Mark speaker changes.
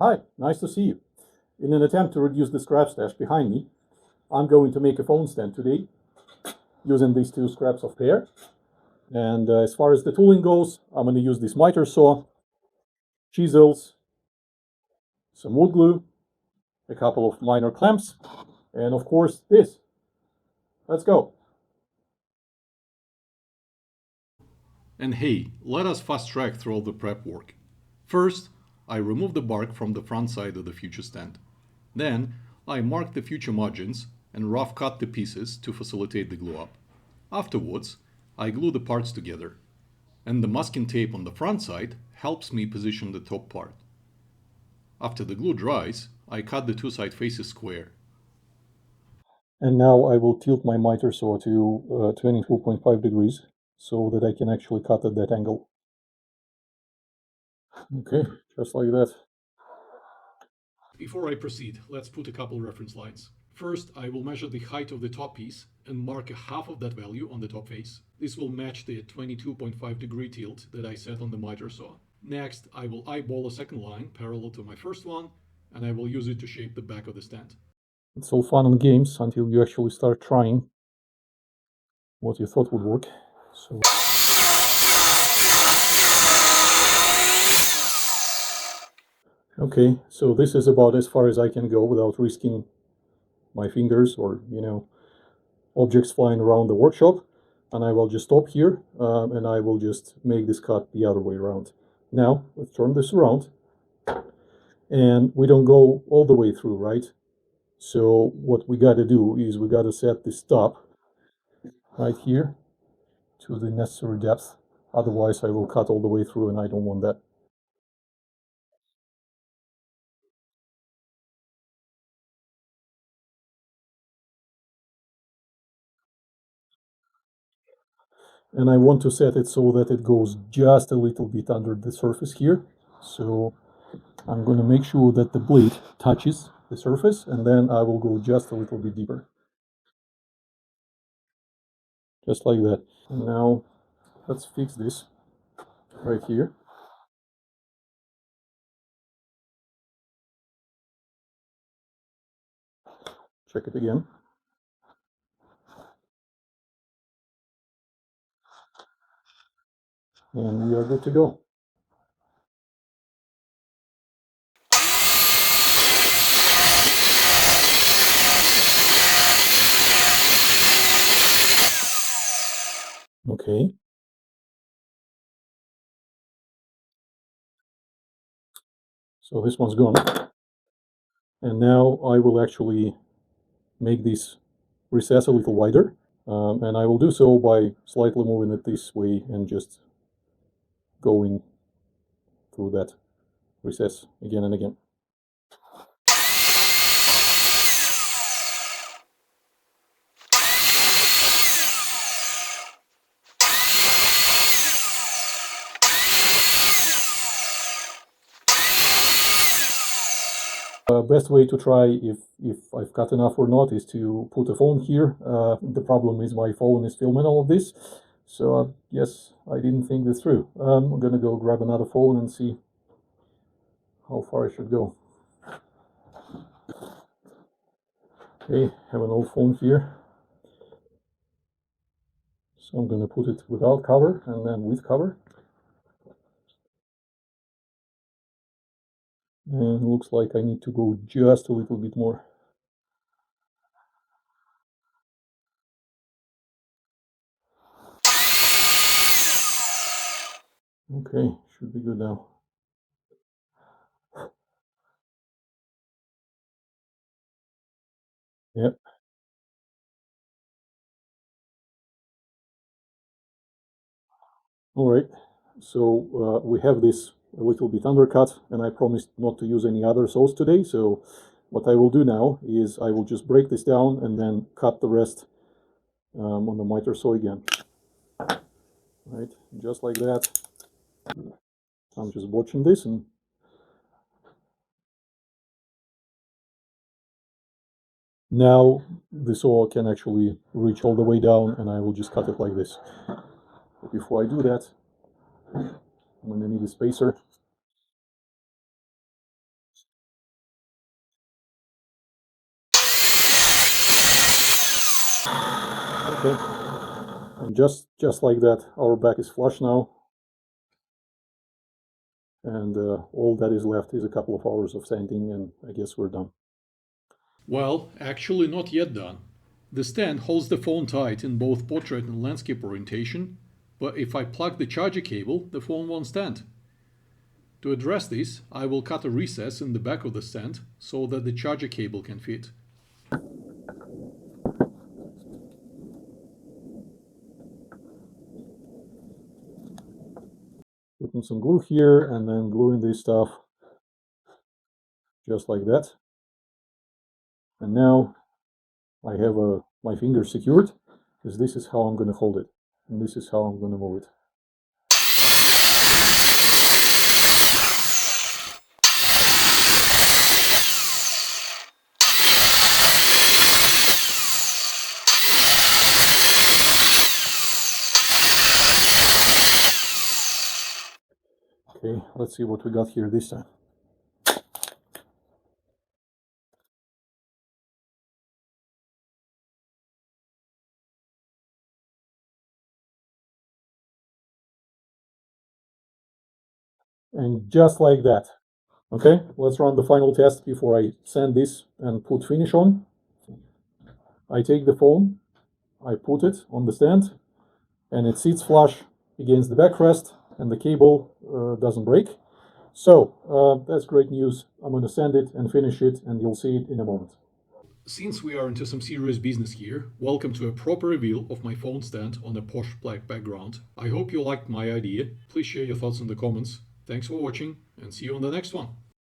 Speaker 1: Hi, nice to see you. In an attempt to reduce the scrap stash behind me, I'm going to make a phone stand today using these two scraps of pear. And as far as the tooling goes, I'm going to use this miter saw, chisels, some wood glue, a couple of minor clamps, and of course this. Let's go.
Speaker 2: And hey, let us fast track through all the prep work. First, I remove the bark from the front side of the future stand. Then, I mark the future margins and rough cut the pieces to facilitate the glue up. Afterwards, I glue the parts together. And the masking tape on the front side helps me position the top part. After the glue dries, I cut the two side faces square.
Speaker 1: And now I will tilt my miter saw to 22.5 degrees so that I can actually cut at that angle. Okay, just like that.
Speaker 2: Before I proceed, let's put a couple reference lines. First, I will measure the height of the top piece and mark a half of that value on the top face. This will match the 22.5 degree tilt that I set on the miter saw. Next, I will eyeball a second line parallel to my first one, and I will use it to shape the back of the stand.
Speaker 1: It's all fun and games until you actually start trying what you thought would work. So okay, so this is about as far as I can go without risking my fingers or, objects flying around the workshop. And I will just stop here and I will just make this cut the other way around. Now, let's turn this around. And we don't go all the way through, right? So what we got to do is we got to set the stop right here to the necessary depth. Otherwise, I will cut all the way through and I don't want that. And I want to set it so that it goes just a little bit under the surface here. So I'm going to make sure that the blade touches the surface, and then I will go just a little bit deeper. Just like that. And now let's fix this right here. Check it again. And we are good to go. Okay. So this one's gone. And now I will actually make this recess a little wider. And I will do so by slightly moving it this way and just going through that recess again and again. Best way to try if I've cut enough or not is to put a phone here. The problem is my phone is filming all of this. So yes, I didn't think this through. I'm gonna go grab another phone and see how far I should go. Okay, have an old phone here. So I'm gonna put it without cover and then with cover. And it looks like I need to go just a little bit more. Okay, should be good now. Yep. All right, so we have this a little bit undercut, and I promised not to use any other saws today, so what I will do now is I will just break this down and then cut the rest on the miter saw again. Right, just like that. I'm just watching this, and now the saw can actually reach all the way down, and I will just cut it like this. But before I do that, I'm going to need a spacer. Okay, and just like that, our back is flush now, and all that is left is a couple of hours of sanding, and I guess we're done.
Speaker 2: Well, actually not yet done. The stand holds the phone tight in both portrait and landscape orientation, but if I plug the charger cable, the phone won't stand. To address this, I will cut a recess in the back of the stand so that the charger cable can fit.
Speaker 1: Putting some glue here and then gluing this stuff just like that. And now I have my finger secured because this is how I'm going to hold it. And this is how I'm going to move it. Okay, let's see what we got here this time. And just like that. Okay, let's run the final test before I sand this and put finish on. I take the phone, I put it on the stand, and it sits flush against the backrest, and the cable doesn't break. So that's great news. I'm going to sand it and finish it, and you'll see it in a moment.
Speaker 2: Since we are into some serious business here, welcome to a proper reveal of my phone stand on a posh black background. I hope you liked my idea. Please share your thoughts in the comments. Thanks for watching and see you on the next one.